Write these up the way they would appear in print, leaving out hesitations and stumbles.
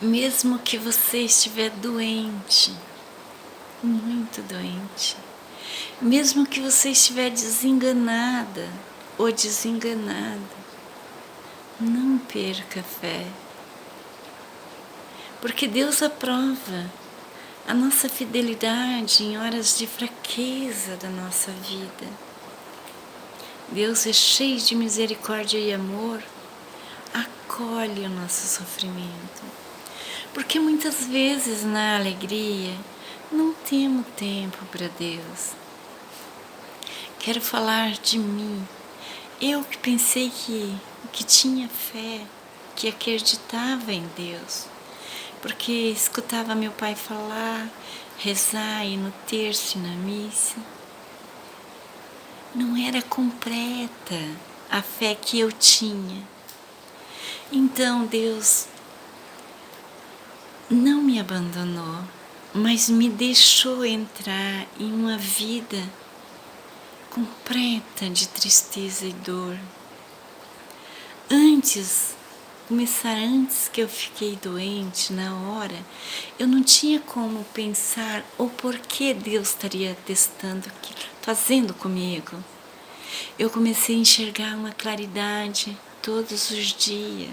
Mesmo que você estiver doente, muito doente, mesmo que você estiver desenganada ou desenganado, não perca a fé, porque Deus aprova a nossa fidelidade em horas de fraqueza da nossa vida. Deus é cheio de misericórdia e amor, acolhe o nosso sofrimento, porque muitas vezes na alegria não temos tempo para Deus. Quero falar de mim. Eu que pensei que tinha fé, que acreditava em Deus, porque escutava meu pai falar, rezar e no terço e na missa. Não era completa a fé que eu tinha. Então Deus não me abandonou, mas me deixou entrar em uma vida completa de tristeza e dor. Antes que eu fiquei doente, na hora, eu não tinha como pensar o porquê Deus estaria testando, fazendo comigo. Eu comecei a enxergar uma claridade todos os dias.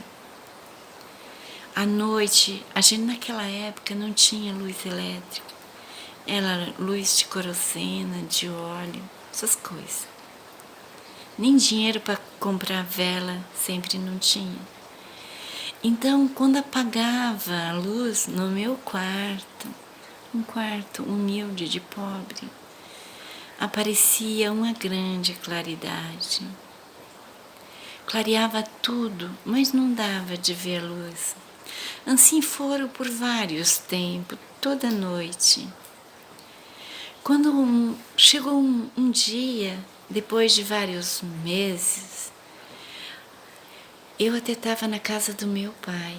À noite, a gente naquela época não tinha luz elétrica, era luz de querosene, de óleo, essas coisas. Nem dinheiro para comprar vela sempre não tinha. Então, quando apagava a luz no meu quarto, um quarto humilde de pobre, aparecia uma grande claridade. Clareava tudo, mas não dava de ver a luz. Assim foram por vários tempos, toda noite. Quando chegou um dia, depois de vários meses, eu até estava na casa do meu pai.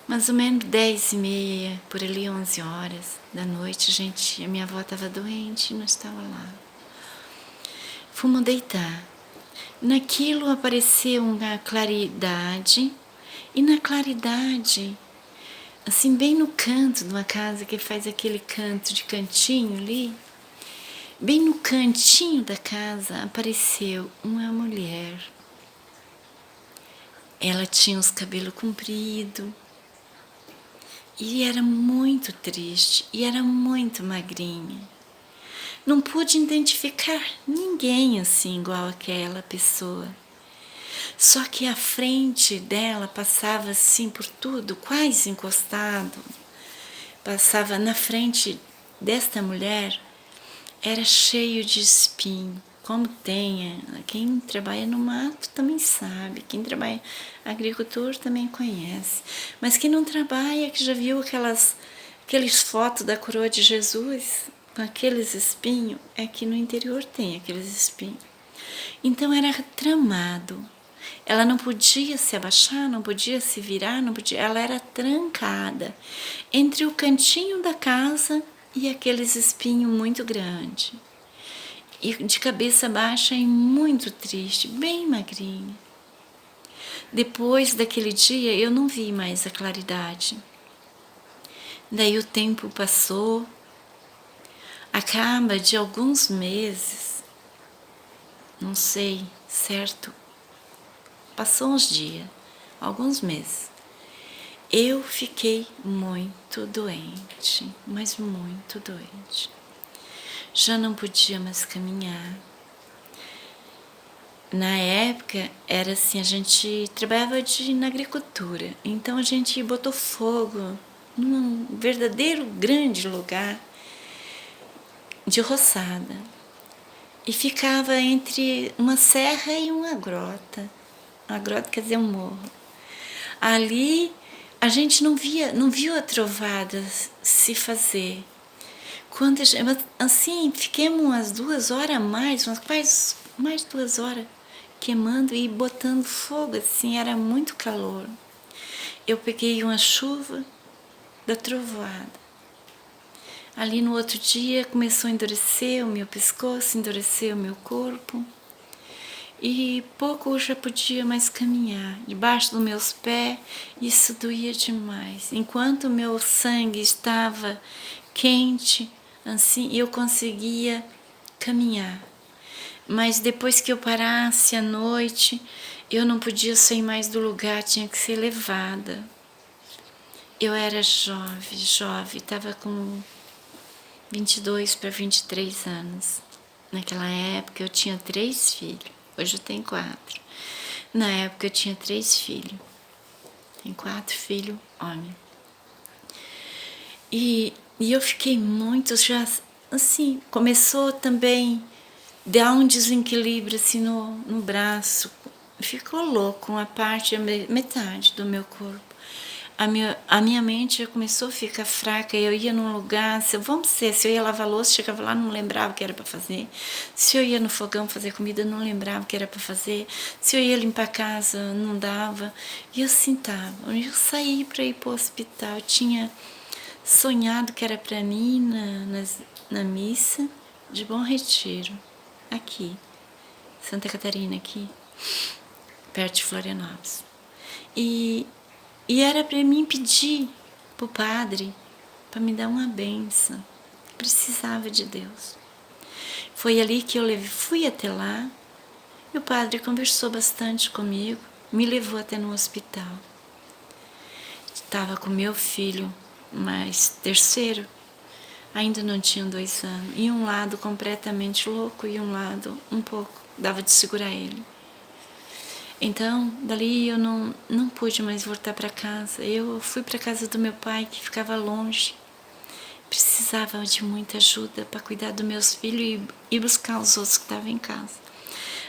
Mais ou menos 10h30, por ali 11 horas da noite, a minha avó estava doente e não estava lá. Fomos deitar. Naquilo apareceu uma claridade, e na claridade, assim bem no canto de uma casa que faz aquele canto de cantinho ali, bem no cantinho da casa apareceu uma mulher. Ela tinha os cabelos compridos e era muito triste e era muito magrinha. Não pude identificar ninguém assim igual aquela pessoa. Só que a frente dela passava assim por tudo, quase encostado. Passava na frente desta mulher, era cheio de espinho. Como tem, quem trabalha no mato também sabe, quem trabalha agricultor também conhece. Mas quem não trabalha, que já viu aquelas fotos da coroa de Jesus, com aqueles espinhos, é que no interior tem aqueles espinhos. Então era tramado. Ela não podia se abaixar, não podia se virar, não podia. Ela era trancada entre o cantinho da casa e aqueles espinhos muito grandes. E de cabeça baixa e muito triste, bem magrinha. Depois daquele dia eu não vi mais a claridade. Daí o tempo passou, acaba de alguns meses, não sei, certo? Passou uns dias, alguns meses. Eu fiquei muito doente, mas muito doente. Já não podia mais caminhar. Na época, era assim, a gente trabalhava na agricultura, então a gente botou fogo num verdadeiro grande lugar de roçada. E ficava entre uma serra e uma grota. Uma grota quer dizer um morro. Ali a gente não viu a trovada se fazer. Quando assim, fiquemos umas 2 horas a mais, quase mais 2 horas, queimando e botando fogo, assim, era muito calor. Eu peguei uma chuva da trovoada. Ali no outro dia começou a endurecer o meu pescoço, endurecer o meu corpo. e pouco eu já podia mais caminhar. Debaixo dos meus pés, isso doía demais. Enquanto o meu sangue estava quente, assim, eu conseguia caminhar. Mas depois que eu parasse à noite, eu não podia sair mais do lugar, tinha que ser levada. Eu era jovem, estava com 22 para 23 anos. Naquela época eu tinha 3 filhos, hoje eu tenho 4. Na época eu tinha 3 filhos, tenho 4 filhos homens. E eu fiquei muito, já assim, começou também dar um desequilíbrio assim no braço, ficou louco uma parte, metade do meu corpo. A minha mente já começou a ficar fraca. Eu ia num lugar, se eu ia lavar louça, chegava lá, não lembrava o que era para fazer. Se eu ia no fogão fazer comida, não lembrava o que era para fazer. Se eu ia limpar a casa, não dava. E eu assim tava. Eu saí para ir para o hospital. Eu tinha sonhado que era para mim na missa de Bom Retiro, aqui, Santa Catarina, aqui, perto de Florianópolis. E era para mim pedir para o padre para me dar uma benção. Precisava de Deus. Foi ali que eu fui até lá e o padre conversou bastante comigo, me levou até no hospital. Estava com meu filho, mas terceiro, ainda não tinha 2 anos, e um lado completamente louco e um lado um pouco, dava de segurar ele. Então, dali eu não pude mais voltar para casa. Eu fui para a casa do meu pai, que ficava longe. Precisava de muita ajuda para cuidar dos meus filhos e buscar os outros que estavam em casa.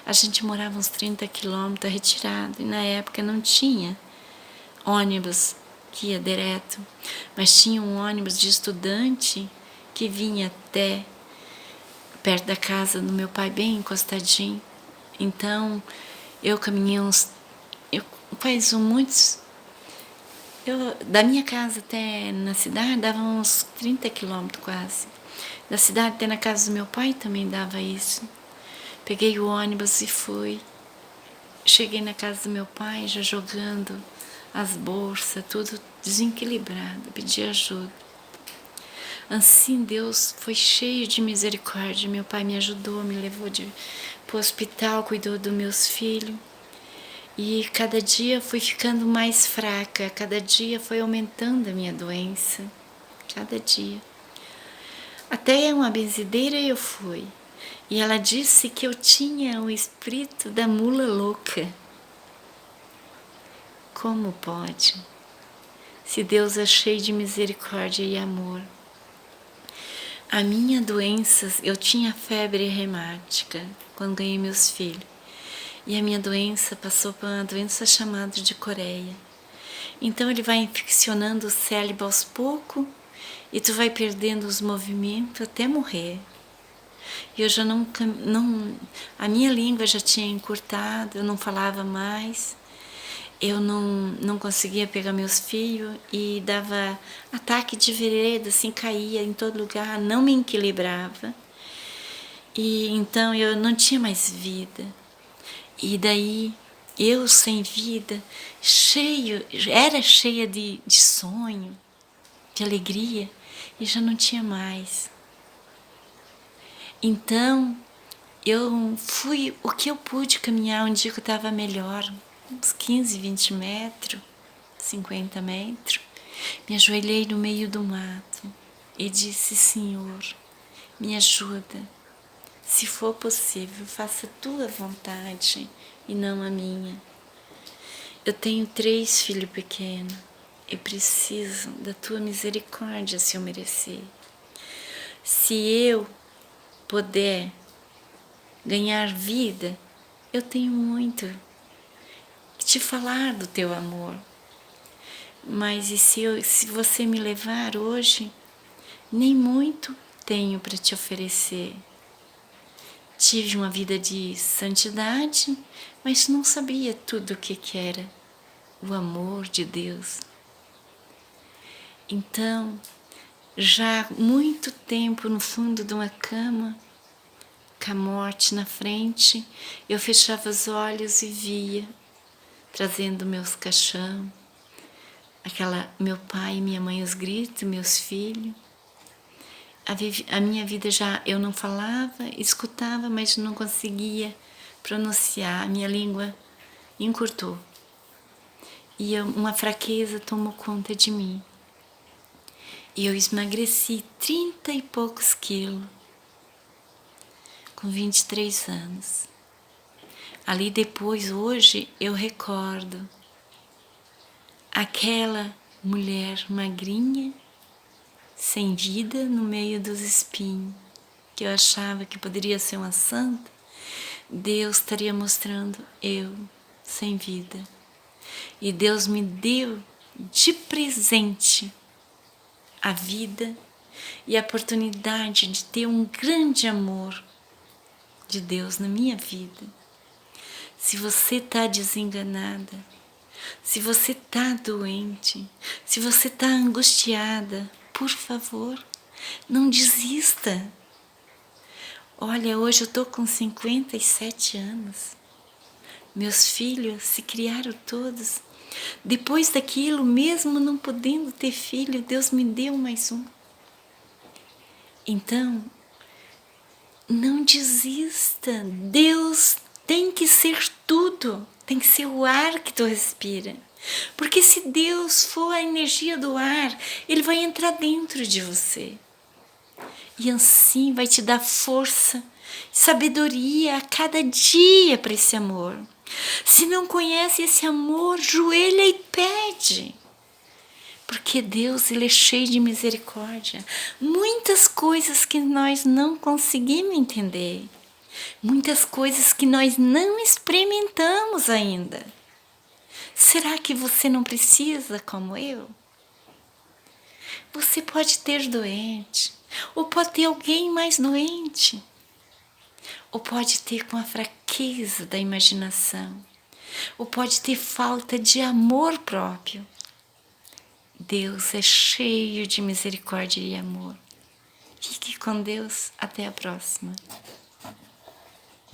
A gente morava uns 30 quilômetros retirado, e na época não tinha ônibus que ia direto, mas tinha um ônibus de estudante que vinha até perto da casa do meu pai, bem encostadinho. Então, eu caminhei da minha casa até na cidade dava uns 30 quilômetros quase. Da cidade até na casa do meu pai também dava isso. Peguei o ônibus e fui. Cheguei na casa do meu pai já jogando as bolsas, tudo desequilibrado, pedi ajuda. Assim Deus foi cheio de misericórdia. Meu pai me ajudou, me levou para o hospital, cuidou dos meus filhos. E cada dia fui ficando mais fraca, cada dia foi aumentando a minha doença, cada dia. Até uma benzedeira eu fui, e ela disse que eu tinha o espírito da mula louca. Como pode? Se Deus é cheio de misericórdia e amor. A minha doença, eu tinha febre reumática quando ganhei meus filhos. E a minha doença passou por uma doença chamada de coreia. Então ele vai infeccionando o cérebro aos poucos e tu vai perdendo os movimentos até morrer. E eu já não, a minha língua já tinha encurtado, eu não falava mais. Eu não conseguia pegar meus filhos e dava ataque de vereda, assim, caía em todo lugar, não me equilibrava. E então eu não tinha mais vida. E daí eu sem vida, era cheia de sonho, de alegria, e já não tinha mais. Então eu fui o que eu pude caminhar um dia que eu estava melhor, uns 15, 20 metros, 50 metros. Me ajoelhei no meio do mato e disse: Senhor, me ajuda. Se for possível, faça a tua vontade e não a minha. Eu tenho 3 filhos pequenos. Eu preciso da tua misericórdia se eu merecer. Se eu puder ganhar vida, eu tenho muito que te falar do teu amor. Mas e se você me levar hoje, nem muito tenho para te oferecer. Tive uma vida de santidade, mas não sabia tudo o que era o amor de Deus. Então, já há muito tempo no fundo de uma cama, com a morte na frente, eu fechava os olhos e via, trazendo meus caixão, meu pai e minha mãe, os gritos, meus filhos. A minha vida já, eu não falava, escutava, mas não conseguia pronunciar, a minha língua encurtou. E uma fraqueza tomou conta de mim. E eu emagreci 30 e poucos quilos, com 23 anos. Ali depois, hoje, eu recordo aquela mulher magrinha, sem vida, no meio dos espinhos, que eu achava que poderia ser uma santa. Deus estaria mostrando eu sem vida. E Deus me deu de presente a vida e a oportunidade de ter um grande amor de Deus na minha vida. Se você está desenganada, se você está doente, se você está angustiada, por favor, não desista. Olha, hoje eu estou com 57 anos. Meus filhos se criaram todos. Depois daquilo, mesmo não podendo ter filho, Deus me deu mais um. Então, não desista. Deus tem que ser tudo. Tem que ser o ar que tu respira. Porque se Deus for a energia do ar, Ele vai entrar dentro de você. E assim vai te dar força, sabedoria a cada dia para esse amor. Se não conhece esse amor, joelha e pede. Porque Deus, Ele é cheio de misericórdia. Muitas coisas que nós não conseguimos entender. Muitas coisas que nós não experimentamos ainda. Será que você não precisa como eu? Você pode ter doente, ou pode ter alguém mais doente, ou pode ter com a fraqueza da imaginação, ou pode ter falta de amor próprio. Deus é cheio de misericórdia e amor. Fique com Deus. Até a próxima.